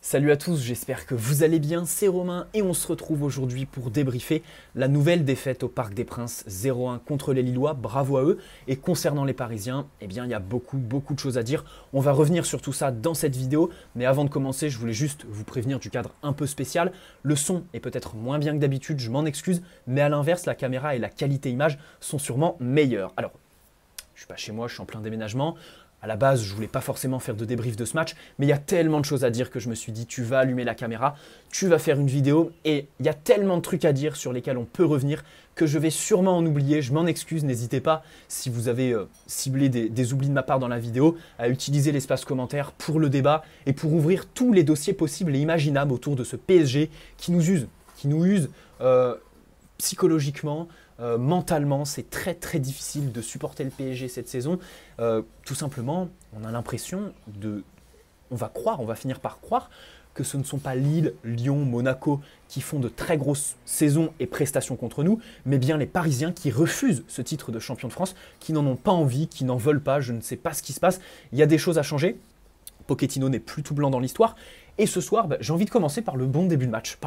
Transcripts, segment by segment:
Salut à tous, j'espère que vous allez bien, c'est Romain et on se retrouve aujourd'hui pour débriefer la nouvelle défaite au Parc des Princes 0-1 contre les Lillois, bravo à eux. Et concernant les Parisiens, eh bien il y a beaucoup de choses à dire. On va revenir sur tout ça dans cette vidéo, mais avant de commencer, je voulais juste vous prévenir du cadre un peu spécial. Le son est peut-être moins bien que d'habitude, je m'en excuse, mais à l'inverse, la caméra et la qualité image sont sûrement meilleures. Alors, je suis pas chez moi, je suis en plein déménagement. À la base, je voulais pas forcément faire de débrief de ce match, mais il y a tellement de choses à dire que je me suis dit, tu vas allumer la caméra, tu vas faire une vidéo, et il y a tellement de trucs à dire sur lesquels on peut revenir que je vais sûrement en oublier. Je m'en excuse, n'hésitez pas, si vous avez ciblé des oublis de ma part dans la vidéo, à utiliser l'espace commentaire pour le débat et pour ouvrir tous les dossiers possibles et imaginables autour de ce PSG qui nous use psychologiquement, mentalement. C'est très difficile de supporter le PSG cette saison. Tout simplement, on a l'impression on va finir par croire que ce ne sont pas Lille, Lyon, Monaco qui font de très grosses saisons et prestations contre nous, mais bien les Parisiens qui refusent ce titre de champion de France, qui n'en ont pas envie, qui n'en veulent pas. Je ne sais pas ce qui se passe. Il y a des choses à changer. Pochettino n'est plus tout blanc dans l'histoire. Et ce soir, j'ai envie de commencer par le bon début de match.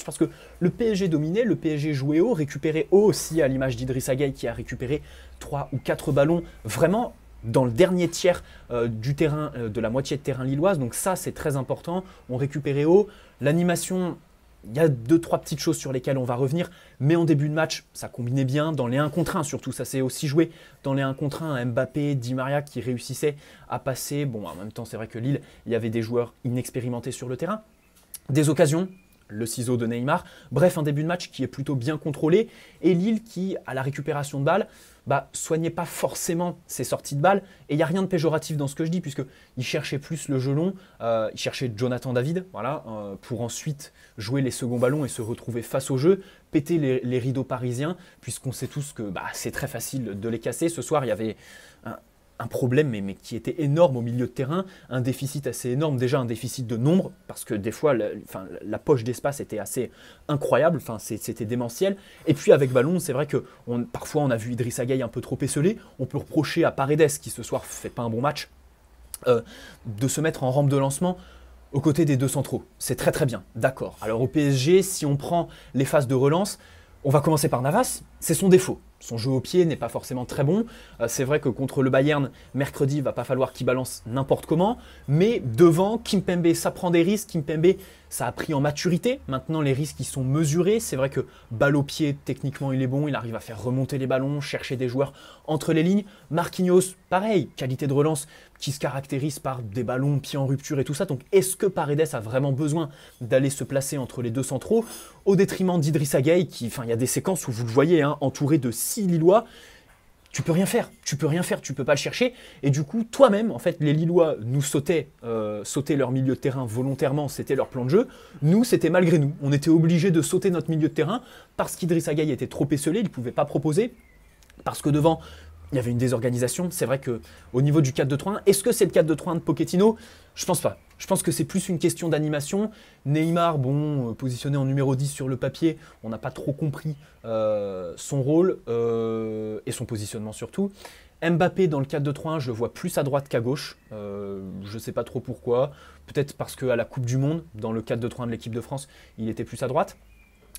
Parce que le PSG dominait, le PSG jouait haut, récupérait haut aussi, à l'image d'Idrissa Gueye qui a récupéré 3 ou 4 ballons vraiment dans le dernier tiers du terrain, de la moitié de terrain lilloise. Donc ça, c'est très important. On récérait haut. L'animation, il y a 2-3 petites choses sur lesquelles on va revenir, mais en début de match, ça combinait bien dans les 1 contre 1 surtout, ça s'est aussi joué dans les 1 contre 1, Mbappé, Di Maria qui réussissaient à passer. Bon, en même temps, c'est vrai que Lille, il y avait des joueurs inexpérimentés sur le terrain. Des occasions, le ciseau de Neymar. Bref, un début de match qui est plutôt bien contrôlé, et Lille qui, à la récupération de balles, soignait pas forcément ses sorties de balles. Et il n'y a rien de péjoratif dans ce que je dis, puisqu'il cherchait plus le jeu long, il cherchait Jonathan David, voilà, pour ensuite jouer les seconds ballons et se retrouver face au jeu, péter les rideaux parisiens, puisqu'on sait tous que c'est très facile de les casser. Ce soir, il y avait un problème, mais qui était énorme au milieu de terrain, un déficit assez énorme, déjà un déficit de nombre, parce que des fois, la poche d'espace était assez incroyable, c'était démentiel. Et puis avec ballon, c'est vrai que parfois on a vu Idrissa Gueye un peu trop esselé. On peut reprocher à Paredes, qui ce soir fait pas un bon match, de se mettre en rampe de lancement aux côtés des deux centraux. C'est très bien, d'accord. Alors au PSG, si on prend les phases de relance, on va commencer par Navas, c'est son défaut. Son jeu au pied n'est pas forcément très bon. C'est vrai que contre le Bayern, mercredi, il ne va pas falloir qu'il balance n'importe comment. Mais devant, Kimpembe, ça prend des risques. Kimpembe, ça a pris en maturité. Maintenant, les risques, ils sont mesurés. C'est vrai que balle au pied, techniquement, il est bon. Il arrive à faire remonter les ballons, chercher des joueurs entre les lignes. Marquinhos, pareil, qualité de relance qui se caractérise par des ballons, pieds en rupture et tout ça. Donc, est-ce que Paredes a vraiment besoin d'aller se placer entre les deux centraux au détriment d'Idrissa Gueye qui, il y a des séquences où vous le voyez, entouré de 6 Lillois, tu peux rien faire, tu peux pas le chercher. Et du coup, toi-même, en fait, les Lillois nous sautaient leur milieu de terrain volontairement, c'était leur plan de jeu. Nous, c'était malgré nous. On était obligés de sauter notre milieu de terrain parce qu'Idrissa Gueye était trop esselé, il ne pouvait pas proposer. Parce que devant, il y avait une désorganisation. C'est vrai qu'au niveau du 4-2-3-1, est-ce que c'est le 4-2-3-1 de Pochettino? Je pense pas. Je pense que c'est plus une question d'animation. Neymar, positionné en numéro 10 sur le papier, on n'a pas trop compris son rôle et son positionnement surtout. Mbappé dans le 4-2-3-1, je le vois plus à droite qu'à gauche. Je ne sais pas trop pourquoi. Peut-être parce qu'à la Coupe du Monde, dans le 4-2-3-1 de l'équipe de France, il était plus à droite.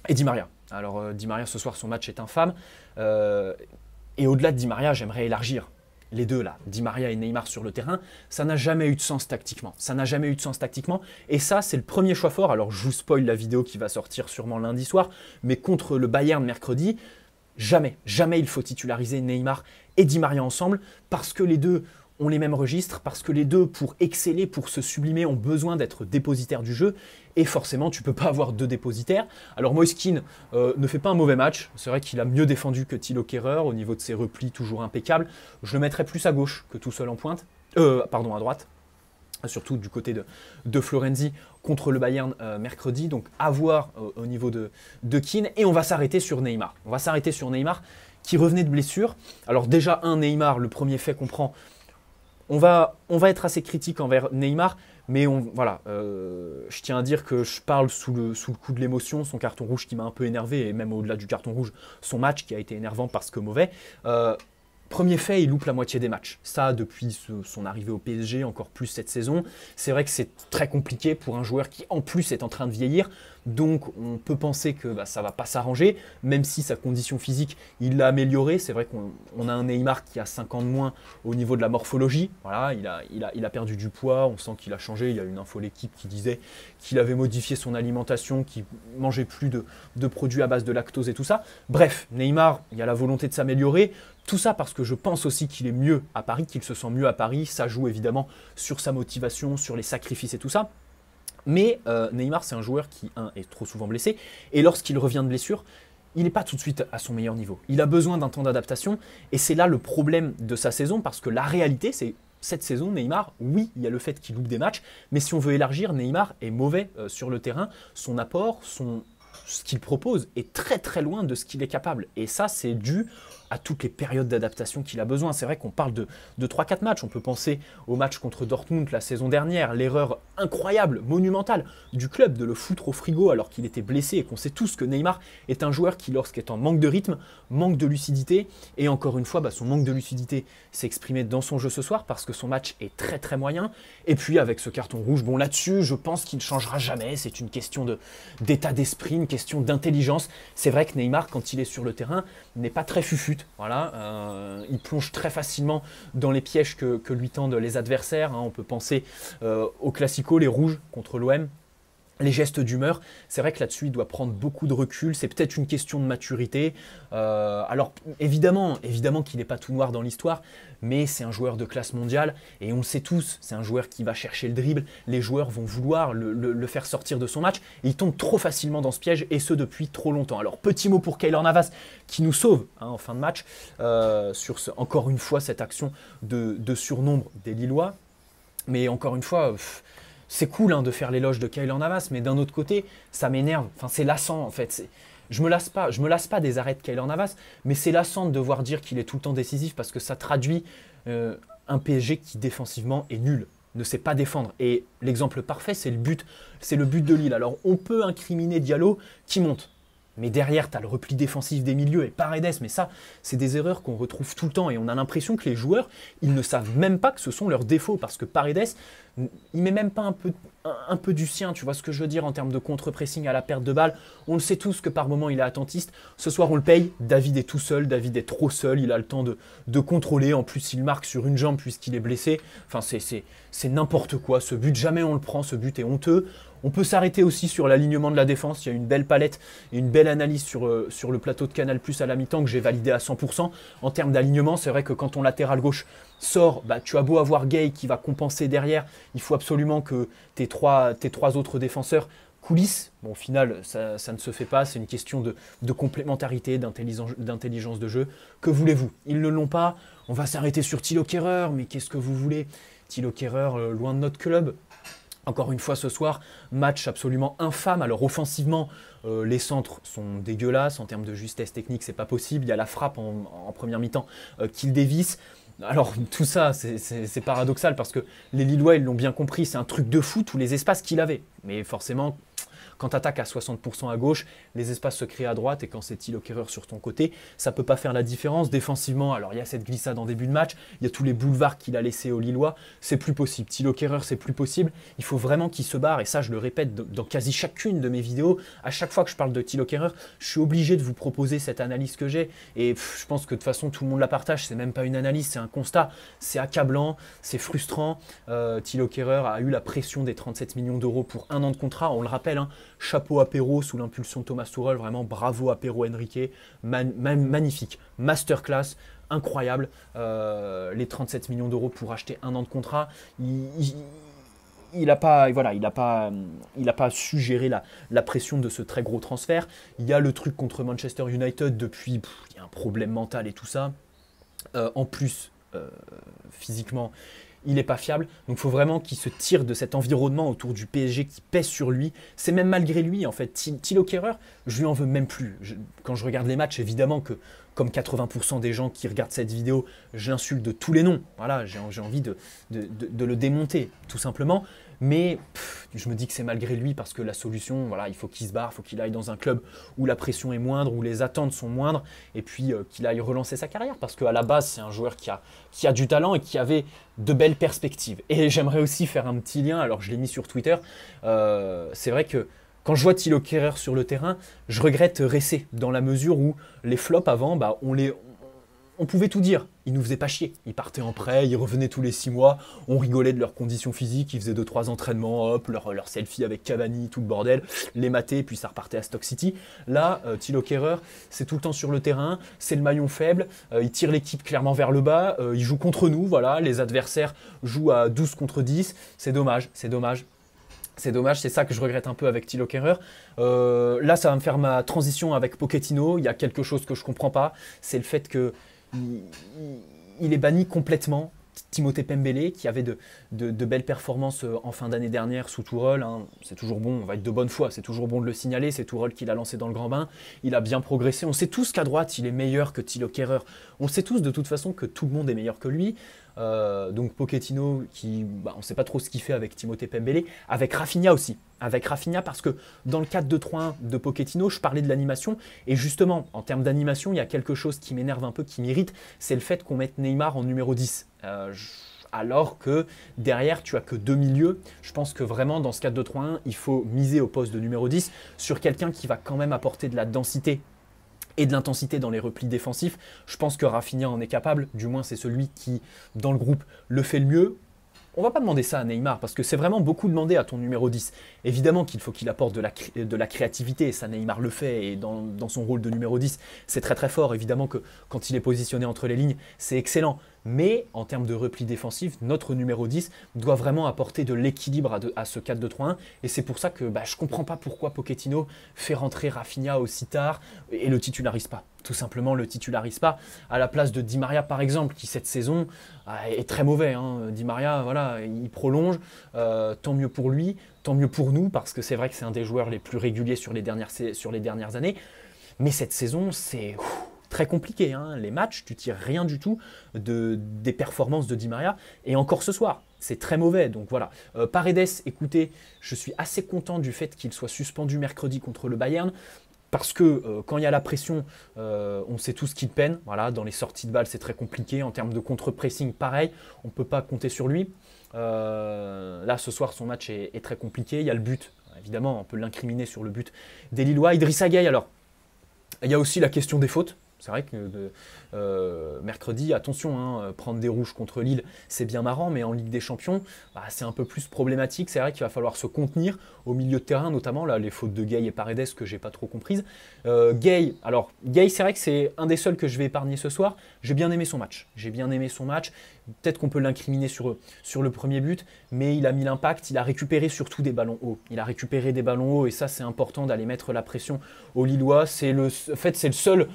Et Di Maria. Alors Di Maria, ce soir, son match est infâme. Et au-delà de Di Maria, j'aimerais élargir les deux là, Di Maria et Neymar sur le terrain. Ça n'a jamais eu de sens tactiquement. Et ça, c'est le premier choix fort. Alors, je vous spoil la vidéo qui va sortir sûrement lundi soir. Mais contre le Bayern mercredi, jamais il faut titulariser Neymar et Di Maria ensemble. Parce que les deux ont les mêmes registres. Parce que les deux, pour exceller, pour se sublimer, ont besoin d'être dépositaires du jeu. Et forcément, tu ne peux pas avoir deux dépositaires. Alors Moise Kean ne fait pas un mauvais match. C'est vrai qu'il a mieux défendu que Thilo Kehrer au niveau de ses replis toujours impeccables. Je le mettrais plus à gauche que tout seul en pointe. À droite. Surtout du côté de Florenzi contre le Bayern mercredi. Donc à voir au niveau de Kean. Et on va s'arrêter sur Neymar. Qui revenait de blessure. Alors déjà, Neymar, le premier fait qu'on prend, on va être assez critique envers Neymar. Mais je tiens à dire que je parle sous le coup de l'émotion, son carton rouge qui m'a un peu énervé, et même au-delà du carton rouge, son match qui a été énervant parce que mauvais. Premier fait, il loupe la moitié des matchs. Ça, depuis son arrivée au PSG, encore plus cette saison. C'est vrai que c'est très compliqué pour un joueur qui, en plus, est en train de vieillir. Donc, on peut penser que ça ne va pas s'arranger, même si sa condition physique, il l'a améliorée. C'est vrai qu'on a un Neymar qui a 5 ans de moins au niveau de la morphologie. Voilà, il a perdu du poids, on sent qu'il a changé. Il y a une info l'équipe qui disait qu'il avait modifié son alimentation, qu'il mangeait plus de produits à base de lactose et tout ça. Bref, Neymar, il y a la volonté de s'améliorer. Tout ça parce que je pense aussi qu'il est mieux à Paris, qu'il se sent mieux à Paris. Ça joue évidemment sur sa motivation, sur les sacrifices et tout ça. Mais Neymar, c'est un joueur qui, est trop souvent blessé. Et lorsqu'il revient de blessure, il n'est pas tout de suite à son meilleur niveau. Il a besoin d'un temps d'adaptation. Et c'est là le problème de sa saison, parce que la réalité, c'est cette saison, Neymar, oui, il y a le fait qu'il loupe des matchs. Mais si on veut élargir, Neymar est mauvais sur le terrain. Son apport, ce qu'il propose est très très loin de ce qu'il est capable. Et ça, c'est dû à toutes les périodes d'adaptation qu'il a besoin. C'est vrai qu'on parle de 3-4 matchs. On peut penser au match contre Dortmund la saison dernière, l'erreur incroyable, monumentale du club de le foutre au frigo alors qu'il était blessé et qu'on sait tous que Neymar est un joueur qui, lorsqu'il est en manque de rythme, manque de lucidité. Et encore une fois, son manque de lucidité s'est exprimé dans son jeu ce soir parce que son match est très très moyen. Et puis avec ce carton rouge, bon là-dessus, je pense qu'il ne changera jamais. C'est une question d'état d'esprit, une question d'intelligence. C'est vrai que Neymar, quand il est sur le terrain, n'est pas très fufute. Voilà, il plonge très facilement dans les pièges que lui tendent les adversaires. On peut penser au Classico, les rouges contre l'OM. Les gestes d'humeur, c'est vrai que là-dessus, il doit prendre beaucoup de recul. C'est peut-être une question de maturité. Alors, évidemment qu'il n'est pas tout noir dans l'histoire, mais c'est un joueur de classe mondiale. Et on le sait tous, c'est un joueur qui va chercher le dribble. Les joueurs vont vouloir le faire sortir de son match. Et il tombe trop facilement dans ce piège, et ce depuis trop longtemps. Alors, petit mot pour Keylor Navas, qui nous sauve en fin de match, sur encore une fois cette action de surnombre des Lillois. Mais encore une fois... c'est cool de faire l'éloge de Keylor Navas, mais d'un autre côté, ça m'énerve. Enfin, c'est lassant en fait. Je me lasse pas des arrêts de Keylor Navas, mais c'est lassant de devoir dire qu'il est tout le temps décisif parce que ça traduit un PSG qui défensivement est nul, ne sait pas défendre. Et l'exemple parfait, c'est le but de Lille. Alors on peut incriminer Diallo qui monte. Mais derrière, tu as le repli défensif des milieux et Paredes. Mais ça, c'est des erreurs qu'on retrouve tout le temps. Et on a l'impression que les joueurs, ils ne savent même pas que ce sont leurs défauts. Parce que Paredes, il met même pas un peu du sien. Tu vois ce que je veux dire en termes de contre-pressing à la perte de balle. On le sait tous que par moment, il est attentiste. Ce soir, on le paye. David est tout seul. David est trop seul. Il a le temps de contrôler. En plus, il marque sur une jambe puisqu'il est blessé. Enfin, c'est n'importe quoi. Ce but, jamais on le prend. Ce but est honteux. On peut s'arrêter aussi sur l'alignement de la défense. Il y a une belle palette et une belle analyse sur le plateau de Canal+ à la mi-temps que j'ai validé à 100%. En termes d'alignement, c'est vrai que quand ton latéral gauche sort, tu as beau avoir Gay qui va compenser derrière, il faut absolument que tes trois autres défenseurs coulissent. Bon, au final, ça ne se fait pas. C'est une question de complémentarité, d'intelligence de jeu. Que voulez-vous? Ils ne l'ont pas. On va s'arrêter sur Thilo Kehrer. Mais qu'est-ce que vous voulez? Thilo Kehrer, loin de notre club. Encore une fois ce soir, match absolument infâme. Alors offensivement, les centres sont dégueulasses. En termes de justesse technique, c'est pas possible. Il y a la frappe en première mi-temps qu'il dévisse. Alors tout ça, c'est paradoxal parce que les Lillois, ils l'ont bien compris. C'est un truc de fou, tous les espaces qu'il avait. Mais forcément... quand tu attaques à 60% à gauche, les espaces se créent à droite et quand c'est Thilo Kehrer sur ton côté, ça ne peut pas faire la différence. Défensivement, alors il y a cette glissade en début de match, il y a tous les boulevards qu'il a laissés aux Lillois, c'est plus possible. Thilo Kehrer, c'est plus possible. Il faut vraiment qu'il se barre et ça, je le répète dans quasi chacune de mes vidéos. À chaque fois que je parle de Thilo Kehrer, je suis obligé de vous proposer cette analyse que j'ai et je pense que de toute façon, tout le monde la partage. C'est même pas une analyse, c'est un constat. C'est accablant, c'est frustrant. Thilo Kehrer a eu la pression des 37 millions d'euros pour 1 an de contrat, on le rappelle, chapeau à Perraud sous l'impulsion de Thomas Tuchel, vraiment bravo à Perraud Henrique, magnifique, masterclass, incroyable, les 37 millions d'euros pour acheter 1 an de contrat, il n'a pas su gérer la pression de ce très gros transfert. Il y a le truc contre Manchester United depuis, il y a un problème mental et tout ça, en plus physiquement, il n'est pas fiable, donc il faut vraiment qu'il se tire de cet environnement autour du PSG qui pèse sur lui. C'est même malgré lui, en fait. Thilo Kehrer, je lui en veux même plus. Quand je regarde les matchs, évidemment que, comme 80% des gens qui regardent cette vidéo, je l'insulte de tous les noms. Voilà, j'ai envie de le démonter, tout simplement. Mais je me dis que c'est malgré lui parce que la solution, voilà, il faut qu'il se barre, il faut qu'il aille dans un club où la pression est moindre, où les attentes sont moindres, et puis qu'il aille relancer sa carrière parce qu'à la base, c'est un joueur qui a du talent et qui avait de belles perspectives. Et j'aimerais aussi faire un petit lien, alors je l'ai mis sur Twitter, c'est vrai que quand je vois Thilo Kehrer sur le terrain, je regrette Ressé dans la mesure où les flops avant, bah, on pouvait tout dire. Ils nous faisaient pas chier. Ils partaient en prêt, ils revenaient tous les 6 mois, on rigolait de leurs conditions physiques, ils faisaient 2-3 entraînements, hop, leur selfie avec Cavani, tout le bordel, les matés, puis ça repartait à Stock City. Là, Thilo Kehrer, c'est tout le temps sur le terrain, c'est le maillon faible, il tire l'équipe clairement vers le bas, il joue contre nous, voilà, les adversaires jouent à 12 contre 10, c'est dommage, c'est dommage. C'est dommage, c'est ça que je regrette un peu avec Thilo Kehrer. Là, ça va me faire ma transition avec Pochettino. Il y a quelque chose que je ne comprends pas, c'est le fait qu'il est banni complètement. Timothée Pembele, qui avait de belles performances en fin d'année dernière sous Tourelle, hein. C'est toujours bon, on va être de bonne foi, c'est toujours bon de le signaler, c'est Tourelle qui l'a lancé dans le grand bain, il a bien progressé, on sait tous qu'à droite il est meilleur que Thilo Kehrer, on sait tous de toute façon que tout le monde est meilleur que lui, donc Pochettino, on ne sait pas trop ce qu'il fait avec Timothée Pembele, avec Rafinha aussi, parce que dans le 4-2-3-1 de Pochettino, je parlais de l'animation, et justement, en termes d'animation, il y a quelque chose qui m'énerve un peu, qui m'irrite, c'est le fait qu'on mette Neymar en numéro 10. Alors que derrière, tu as que 2 milieux. Je pense que vraiment, dans ce 4-2-3-1, il faut miser au poste de numéro 10 sur quelqu'un qui va quand même apporter de la densité et de l'intensité dans les replis défensifs. Je pense que Rafinha en est capable, du moins c'est celui qui, dans le groupe, le fait le mieux. On ne va pas demander ça à Neymar, parce que c'est vraiment beaucoup demandé à ton numéro 10. Évidemment qu'il faut qu'il apporte de la créativité, et ça Neymar le fait, et dans son rôle de numéro 10, c'est très très fort. Évidemment que quand il est positionné entre les lignes, c'est excellent. Mais en termes de repli défensif, notre numéro 10 doit vraiment apporter de l'équilibre à ce 4-2-3-1. Et c'est pour ça que je ne comprends pas pourquoi Pochettino fait rentrer Rafinha aussi tard et le titularise pas. Tout simplement, le titularise pas à la place de Di Maria, par exemple, qui cette saison est très mauvais. Hein. Di Maria, voilà, il prolonge, tant mieux pour lui, tant mieux pour nous, parce que c'est vrai que c'est un des joueurs les plus réguliers sur les dernières années. Mais cette saison, c'est très compliqué. Hein. Les matchs, tu tires rien du tout des performances de Di Maria. Et encore ce soir, c'est très mauvais. Donc voilà. Paredes, écoutez, je suis assez content du fait qu'il soit suspendu mercredi contre le Bayern. Parce que quand il y a la pression, on sait tous qu'il peine. Voilà, dans les sorties de balles, c'est très compliqué. En termes de contre-pressing, pareil, on ne peut pas compter sur lui. Là, ce soir, son match est très compliqué. Il y a le but. Évidemment, on peut l'incriminer sur le but des Lillois. Idrissa Gueye, alors, il y a aussi la question des fautes. C'est vrai que mercredi, attention, hein, prendre des rouges contre Lille, c'est bien marrant, mais en Ligue des Champions, c'est un peu plus problématique. C'est vrai qu'il va falloir se contenir au milieu de terrain, notamment là, les fautes de Gueye et Paredes que j'ai pas trop comprises. Gueye, c'est vrai que c'est un des seuls que je vais épargner ce soir. J'ai bien aimé son match. Peut-être qu'on peut l'incriminer sur le premier but, mais il a mis l'impact, il a récupéré surtout des ballons hauts. Et ça, c'est important d'aller mettre la pression aux Lillois. C'est le seul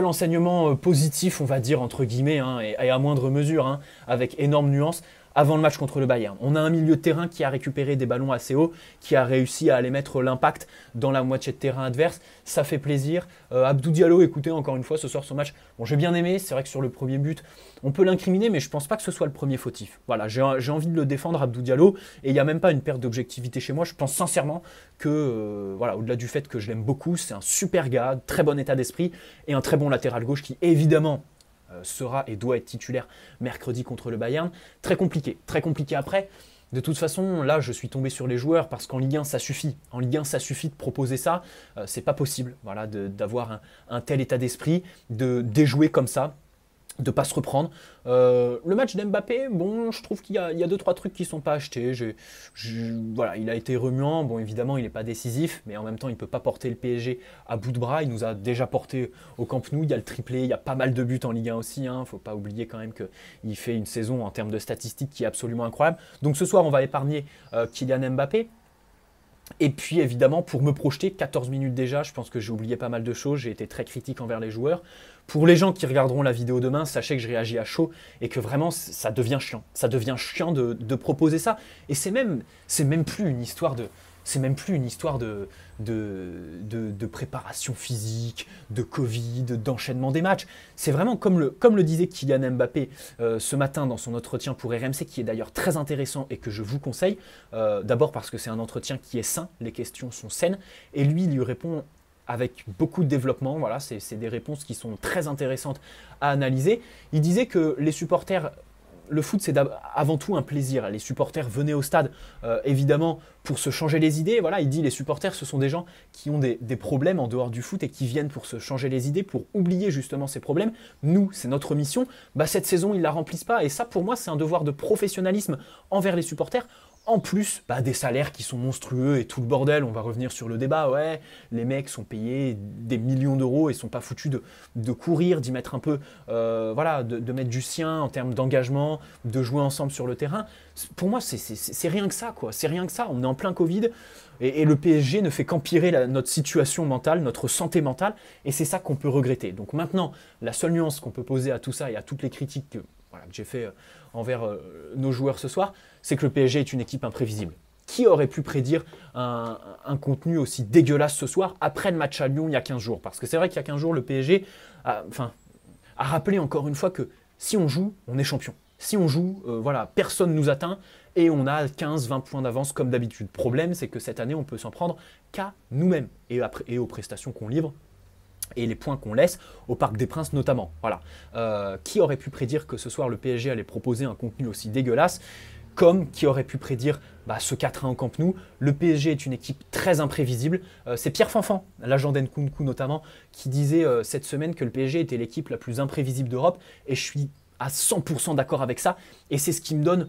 enseignement positif, on va dire, entre guillemets, hein, et à moindre mesure, hein, avec énorme nuance. Avant le match contre le Bayern, on a un milieu de terrain qui a récupéré des ballons assez hauts, qui a réussi à aller mettre l'impact dans la moitié de terrain adverse. Ça fait plaisir. Abdou Diallo, écoutez, encore une fois, ce soir, son match, bon, j'ai bien aimé. C'est vrai que sur le premier but, on peut l'incriminer, mais je ne pense pas que ce soit le premier fautif. Voilà, j'ai envie de le défendre, Abdou Diallo, et il n'y a même pas une perte d'objectivité chez moi. Je pense sincèrement que, au-delà du fait que je l'aime beaucoup, c'est un super gars, très bon état d'esprit, et un très bon latéral gauche qui, évidemment, sera et doit être titulaire mercredi contre le Bayern. Très compliqué après. De toute façon, là, je suis tombé sur les joueurs parce qu'en Ligue 1, ça suffit. En Ligue 1, ça suffit de proposer ça. C'est pas possible, voilà, d'avoir un tel état d'esprit, de déjouer comme ça, de ne pas se reprendre. Le match d'Mbappé, bon, je trouve qu'il y a 2-3 trucs qui ne sont pas achetés. Voilà, il a été remuant. Bon, évidemment, il n'est pas décisif, mais en même temps, il ne peut pas porter le PSG à bout de bras. Il nous a déjà porté au Camp Nou. Il y a le triplé, il y a pas mal de buts en Ligue 1 aussi. Il ne faut pas oublier quand même qu'il fait une saison en termes de statistiques qui est absolument incroyable. Donc ce soir, on va épargner Kylian Mbappé. Et puis évidemment, pour me projeter, 14 minutes déjà, je pense que j'ai oublié pas mal de choses, j'ai été très critique envers les joueurs. Pour les gens qui regarderont la vidéo demain, sachez que je réagis à chaud et que vraiment ça devient chiant. Ça devient chiant de proposer ça. Et c'est même plus une histoire de... c'est même plus une histoire de préparation physique, de Covid, d'enchaînement des matchs. C'est vraiment comme le disait Kylian Mbappé ce matin dans son entretien pour RMC, qui est d'ailleurs très intéressant et que je vous conseille. D'abord parce que c'est un entretien qui est sain, les questions sont saines, et lui, il lui répond avec beaucoup de développement. Voilà, c'est des réponses qui sont très intéressantes à analyser. Il disait que les supporters, le foot, c'est avant tout un plaisir. Les supporters venaient au stade, évidemment, pour se changer les idées. Voilà, il dit les supporters, ce sont des gens qui ont des problèmes en dehors du foot et qui viennent pour se changer les idées, pour oublier justement ces problèmes. Nous, c'est notre mission. Cette saison, ils ne la remplissent pas. Et ça, pour moi, c'est un devoir de professionnalisme envers les supporters. En plus, des salaires qui sont monstrueux et tout le bordel. On va revenir sur le débat. Ouais, les mecs sont payés des millions d'euros et sont pas foutus de courir, d'y mettre un peu, voilà, de mettre du sien en termes d'engagement, de jouer ensemble sur le terrain. Pour moi, c'est rien que ça, quoi. C'est rien que ça. On est en plein Covid et le PSG ne fait qu'empirer notre situation mentale, notre santé mentale, et c'est ça qu'on peut regretter. Donc maintenant, la seule nuance qu'on peut poser à tout ça et à toutes les critiques que j'ai fait envers nos joueurs ce soir, c'est que le PSG est une équipe imprévisible. Qui aurait pu prédire un contenu aussi dégueulasse ce soir après le match à Lyon il y a 15 jours? Parce que c'est vrai qu'il y a 15 jours, le PSG a rappelé encore une fois que si on joue, on est champion. Si on joue, voilà, personne ne nous atteint et on a 15-20 points d'avance comme d'habitude. Le problème, c'est que cette année, on peut s'en prendre qu'à nous-mêmes et aux prestations qu'on livre et les points qu'on laisse au Parc des Princes notamment. Voilà. Qui aurait pu prédire que ce soir, le PSG allait proposer un contenu aussi dégueulasse? Comme qui aurait pu prédire ce 4-1 au Camp Nou. Le PSG est une équipe très imprévisible. C'est Pierre Fanfan, l'agent d'Nkunku notamment, qui disait cette semaine que le PSG était l'équipe la plus imprévisible d'Europe. Et je suis à 100% d'accord avec ça. Et c'est ce qui me donne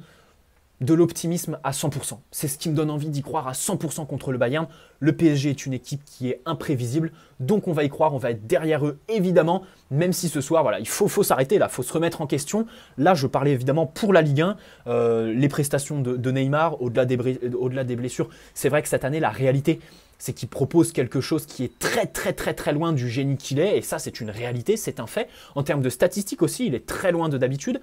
de l'optimisme à 100%. C'est ce qui me donne envie d'y croire à 100% contre le Bayern. Le PSG est une équipe qui est imprévisible, donc on va y croire, on va être derrière eux évidemment, même si ce soir, voilà, il faut s'arrêter là, il faut se remettre en question. Là, je parlais évidemment pour la Ligue 1, les prestations de Neymar, au-delà des blessures. C'est vrai que cette année, la réalité, c'est qu'il propose quelque chose qui est très loin du génie qu'il est, et ça, c'est une réalité, c'est un fait. En termes de statistiques aussi, il est très loin de d'habitude.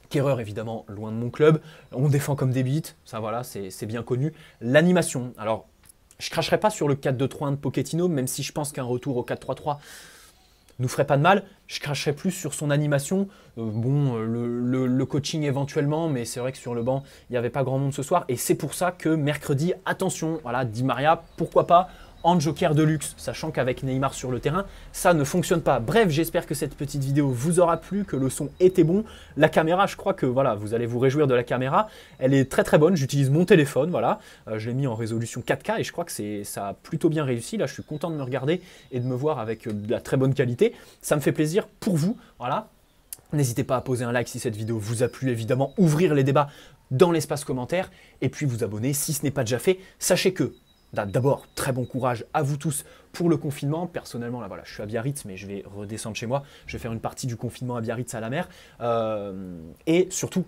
Kerrer, évidemment, loin de mon club. On défend comme des bites, ça voilà, c'est bien connu. L'animation, alors, je cracherai pas sur le 4-2-3-1 de Pochettino, même si je pense qu'un retour au 4-3-3 nous ferait pas de mal. Je cracherai plus sur son animation. Le coaching éventuellement, mais c'est vrai que sur le banc, il n'y avait pas grand monde ce soir. Et c'est pour ça que mercredi, attention, voilà, Di Maria, pourquoi pas en joker de luxe, sachant qu'avec Neymar sur le terrain, ça ne fonctionne pas. Bref, j'espère que cette petite vidéo vous aura plu, que le son était bon. La caméra, je crois que voilà, vous allez vous réjouir de la caméra. Elle est très bonne, j'utilise mon téléphone, voilà. Je l'ai mis en résolution 4K et je crois que ça a plutôt bien réussi. Là, je suis content de me regarder et de me voir avec de la très bonne qualité. Ça me fait plaisir pour vous, voilà. N'hésitez pas à poser un like si cette vidéo vous a plu, évidemment, ouvrir les débats dans l'espace commentaire et puis vous abonner si ce n'est pas déjà fait. Sachez que d'abord, très bon courage à vous tous pour le confinement. Personnellement, là, voilà, je suis à Biarritz, mais je vais redescendre chez moi. Je vais faire une partie du confinement à Biarritz à la mer. Et surtout,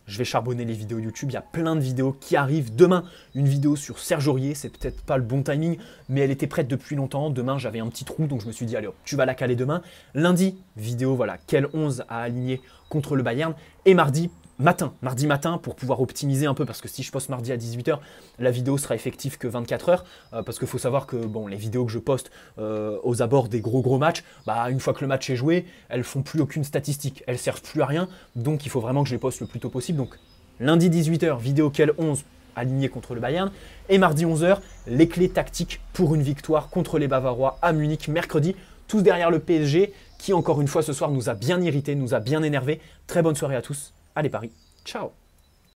je vais charbonner les vidéos YouTube. Il y a plein de vidéos qui arrivent. Demain, une vidéo sur Serge Aurier. C'est peut-être pas le bon timing, mais elle était prête depuis longtemps. Demain, j'avais un petit trou, donc je me suis dit, allez hop, tu vas la caler demain. Lundi, vidéo, voilà, quel 11 à aligner contre le Bayern. Et mardi matin, pour pouvoir optimiser un peu, parce que si je poste mardi à 18 h, la vidéo sera effective que 24 heures, parce qu'il faut savoir que les vidéos que je poste aux abords des gros matchs, une fois que le match est joué, elles font plus aucune statistique, elles servent plus à rien, donc il faut vraiment que je les poste le plus tôt possible. Donc lundi 18 h, vidéo quel 11 aligné contre le Bayern, et mardi 11 h, les clés tactiques pour une victoire contre les Bavarois à Munich mercredi, tous derrière le PSG, qui encore une fois ce soir nous a bien irrités, nous a bien énervés. Très bonne soirée à tous. Allez Paris, ciao!